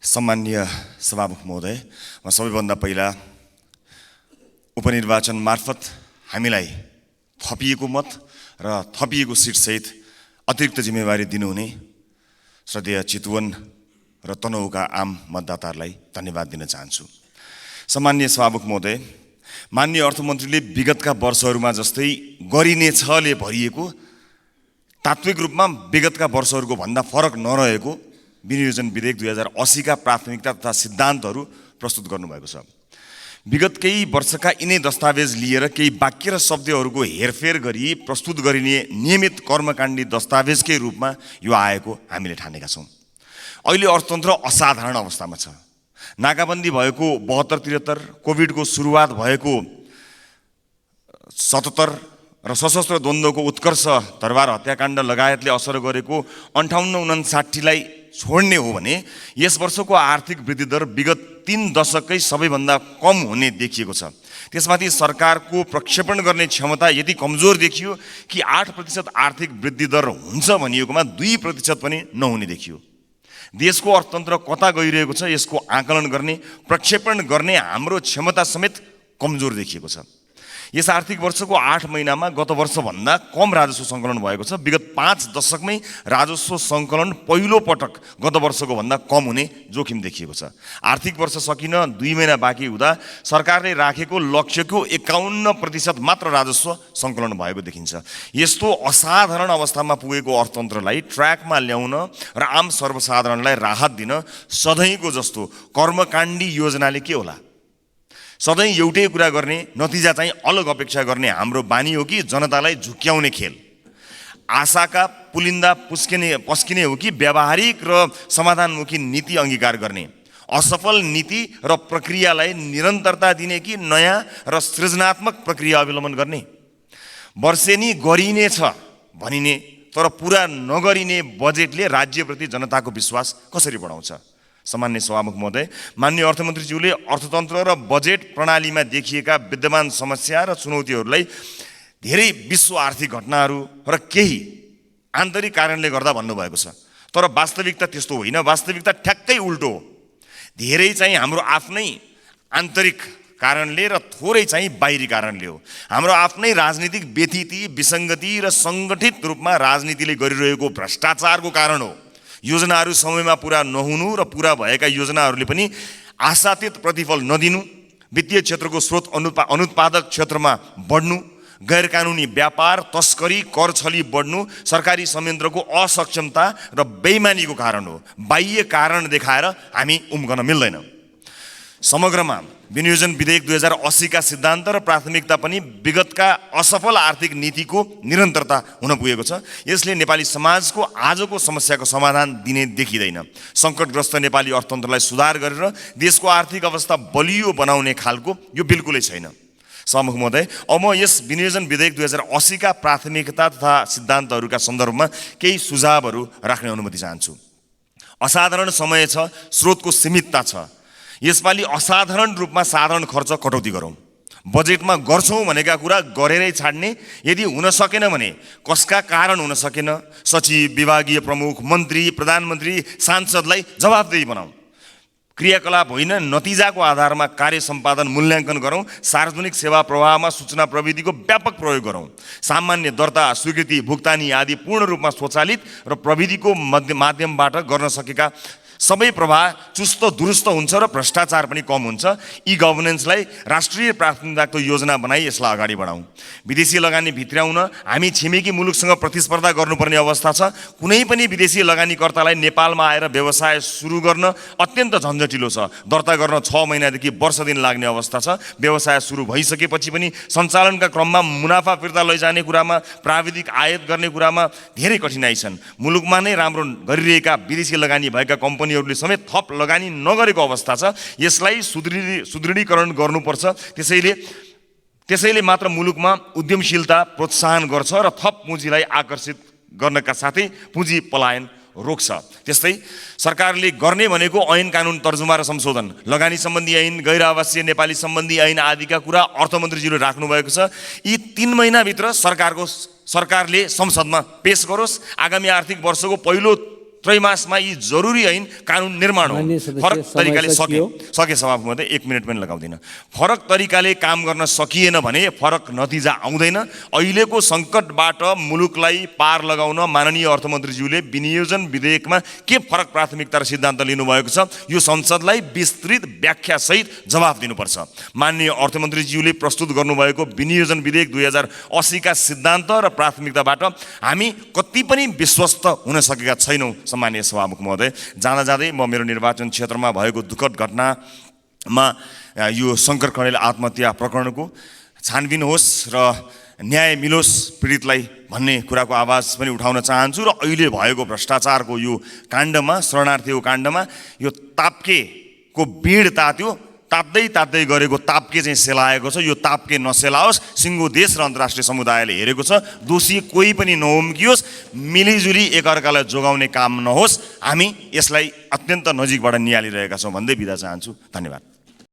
सम्माननीय सभामुख महोदय, म सबैभन्दा पहिला उपनिर्वाचन मार्फत हामीलाई थपिएको मत र थपिएको सिटसहित अतिरिक्त जिम्मेवारी दिनुहुने श्रद्धेय चितवन र तनहुँका आम मतदाताहरूलाई धन्यवाद दिन चाहन्छु। सम्माननीय सभामुख महोदय, माननीय अर्थमन्त्रीले विगतका वर्षहरूमा जस्तै गरिनेछले भरिएको तात्विक रूपमा विगतका वर्षहरूको भन्दा फरक नरहेको विनियोजन विधेयक 2080 का प्राथमिकता तथा सिद्धान्तहरू प्रस्तुत गर्नुभएको छ। विगत केही वर्षका यिनै दस्तावेज लिएर केही वाक्य र शब्दहरूको हेरफेर गरी प्रस्तुत गरिने नियमित कर्मकाण्डी दस्तावेजकै रूपमा यो आएको हामीले ठानेका छौँ। अहिले अर्थतन्त्र असाधारण अवस्थामा छ। नाकाबन्दी भएको 72-73, कोभिडको सुरुवात भएको 77 र सशस्त्र द्वन्द्वको उत्कर्ष दरबार हत्याकाण्ड लगायतले असर गरेको 58-59लाई छोड्ने हो भने यस वर्षको आर्थिक वृद्धि दर विगत 3 दशकै सबैभन्दा कम हुने देखिएको छ। त्यसमाथि सरकारको प्रक्षेपण गर्ने क्षमता यति कमजोर देखियो कि 8% आर्थिक वृद्धि दर हुन्छ भनिएकोमा 2% पनि नहुने देखियो। देशको अर्थतन्त्र कता गइरहेको छ यसको आकलन गर्ने, प्रक्षेपण गर्ने हाम्रो क्षमता समेत कमजोर देखिएको छ। यस आर्थिक वर्षको 8 महिनामा गत वर्षभन्दा कम राजस्व सङ्कलन भएको छ। विगत 5 दशकमै राजस्व सङ्कलन पहिलो पटक गत वर्षको भन्दा कम हुने जोखिम देखिएको छ। आर्थिक वर्ष सकिन 2 महिना बाँकी हुँदा सरकारले राखेको लक्ष्यको 51% मात्र राजस्व सङ्कलन भएको देखिन्छ। यस्तो असाधारण अवस्थामा पुगेको अर्थतन्त्रलाई ट्र्याकमा ल्याउन र आम सर्वसाधारणलाई राहत दिन सधैँको जस्तो कर्मकाण्डी योजनाले के होला? सधैँ एउटै कुरा गर्ने, नतिजा चाहिँ अलग अपेक्षा गर्ने हाम्रो बानी हो कि जनतालाई झुक्क्याउने खेल? आशाका पुलिन्दा पस्किने हो कि व्यावहारिक र समाधानमुखी नीति अङ्गीकार गर्ने? असफल नीति र प्रक्रियालाई निरन्तरता दिने कि नयाँ र सृजनात्मक प्रक्रिया अवलम्बन गर्ने? वर्षेनी गरिनेछ भनिने तर पुरा नगरिने बजेटले राज्यप्रति जनताको विश्वास कसरी बढाउँछ? सम्माननीय सभामुख महोदय, माननीय अर्थमन्त्रीज्यूले अर्थतन्त्र र बजेट प्रणालीमा देखिएका विद्यमान समस्या र चुनौतीहरूलाई धेरै विश्व आर्थिक घटनाहरू र केही आन्तरिक कारणले गर्दा भन्नुभएको छ। तर वास्तविकता त्यस्तो होइन। वास्तविकता ठ्याक्कै उल्टो हो। धेरै चाहिँ हाम्रो आफ्नै आन्तरिक कारणले र थोरै चाहिँ बाहिरी कारणले हो। हाम्रो आफ्नै राजनीतिक व्यथिति, विसङ्गति र सङ्गठित रूपमा राजनीतिले गरिरहेको भ्रष्टाचारको कारण हो। योजनाहरू समयमा पुरा नहुनु र पुरा भएका योजनाहरूले पनि आशातीत प्रतिफल नदिनु, वित्तीय क्षेत्रको स्रोत अनुत्पादक क्षेत्रमा बढ्नु, गैरकानुनी व्यापार, तस्करी, कर छली बढ्नु सरकारी संयन्त्रको असक्षमता र बेइमानीको कारण हो। बाह्य कारण देखाएर हामी उम्कन मिल्दैन। समग्रमा विनियोजन विधेयक 2080 का सिद्धान्त र प्राथमिकता पनि विगतका असफल आर्थिक नीतिको निरन्तरता हुन पुगेको छ। यसले नेपाली समाजको आजको समस्याको समाधान दिने देखिँदैन। सङ्कटग्रस्त नेपाली अर्थतन्त्रलाई सुधार गरेर देशको आर्थिक अवस्था बलियो बनाउने खालको यो बिल्कुलै छैन। सभामुख महोदय, अब म यस विनियोजन विधेयक 2080 का प्राथमिकता तथा सिद्धान्तहरूका सन्दर्भमा केही सुझावहरू राख्ने अनुमति चाहन्छु। असाधारण समय छ, स्रोतको सीमितता छ। यसपालि असाधारण रूपमा साधारण खर्च कटौती गरौँ। बजेटमा गर्छौँ भनेका कुरा गरेरै छाड्ने, यदि हुन सकेन भने कसका कारण हुन सकेन, सचिव, विभागीय प्रमुख, मन्त्री, प्रधानमन्त्री, सांसदलाई जवाफदेही बनाऊ। क्रियाकलाप होइन, नतिजाको आधारमा कार्य सम्पादन मूल्याङ्कन गरौँ। सार्वजनिक सेवा प्रवाहमा सूचना प्रविधिको व्यापक प्रयोग गरौँ। सामान्य दर्ता, स्वीकृति, भुक्तानी आदि पूर्ण रूपमा स्वचालित र प्रविधिको माध्यमबाट गर्न सकेका सबै प्रवाह चुस्त दुरुस्त हुन्छ र भ्रष्टाचार पनि कम हुन्छ। ई गभर्नेन्सलाई राष्ट्रिय प्राथमिकताको योजना बनाई यसलाई अगाडि बढाउँ। विदेशी लगानी भित्र्याउन हामी छिमेकी मुलुकसँग प्रतिस्पर्धा गर्नुपर्ने अवस्था छ। कुनै पनि विदेशी लगानीकर्तालाई नेपालमा आएर व्यवसाय सुरु गर्न अत्यन्त झन्झटिलो छ। दर्ता गर्न 6 महिनादेखि वर्ष दिन लाग्ने अवस्था छ। व्यवसाय सुरु भइसकेपछि पनि सञ्चालनका क्रममा मुनाफा फिर्ता लैजाने कुरामा, प्राविधिक आयात गर्ने कुरामा धेरै कठिनाइ छन्। मुलुकमा नै राम्रो गरिरहेका विदेशी लगानी भएका कम्पनीहरूले समेत थप लगानी नगरेको अवस्था छ। यसलाई सुदृढीकरण गर्नुपर्छ। त्यसैले मात्र मुलुकमा उद्यमशीलता प्रोत्साहन गर्छ र थप पुँजीलाई आकर्षित गर्नका साथै पुँजी पलायन रोक्छ। त्यस्तै सरकारले गर्ने भनेको ऐन कानुन तर्जुमा र संशोधन, लगानी सम्बन्धी ऐन, गैर आवासीय नेपाली सम्बन्धी ऐन आदिका कुरा अर्थमन्त्रीज्यूले राख्नु भएको छ। यी 3 महिनाभित्र सरकारले संसदमा पेश गरोस्। आगामी आर्थिक वर्षको पहिलो त्रैमासमा यी जरुरी ऐन कानुन निर्माण हो। माननीय सदस्य, फरक समय तरिकाले सकियो। सके सभामुख महोदय, 1 मिनट पनि लगाउँदिनँ। फरक तरिकाले काम गर्न सकिएन भने फरक नतिजा आउँदैन। अहिलेको सङ्कटबाट मुलुकलाई पार लगाउन माननीय अर्थमन्त्रीज्यूले विनियोजन विधेयकमा के फरक प्राथमिकता र सिद्धान्त लिनुभएको छ, यो संसदलाई विस्तृत व्याख्यासहित जवाफ दिनुपर्छ। माननीय अर्थमन्त्रीज्यूले प्रस्तुत गर्नुभएको विनियोजन विधेयक 2080 का सिद्धान्त र प्राथमिकताबाट हामी कति पनि विश्वस्त हुन सकेका छैनौँ। सम्मानीय सभामुख महोदय, जाँदा जाँदै म मेरो निर्वाचन क्षेत्रमा भएको दुःखद घटनामा यो शङ्कर खडेल आत्महत्या प्रकरणको छानबिन होस् र न्याय मिलोस् पीडितलाई भन्ने कुराको आवाज पनि उठाउन चाहन्छु। र अहिले भएको भ्रष्टाचारको यो काण्डमा, शरणार्थीको काण्डमा यो ताप्केको बिड तात्यो, ताप्दै गरेको ताप्के चाहिँ सेलाएको छ। यो ताप्के नसेलाओस्, सिङ्गो देश र अन्तर्राष्ट्रिय समुदायले हेरेको छ। दोषी कोही पनि नउम्कियोस्, मिलिजुली एकअर्कालाई जोगाउने काम नहोस्। हामी यसलाई अत्यन्त नजिकबाट निहालिरहेका छौँ भन्दै बिदा चाहन्छु। धन्यवाद।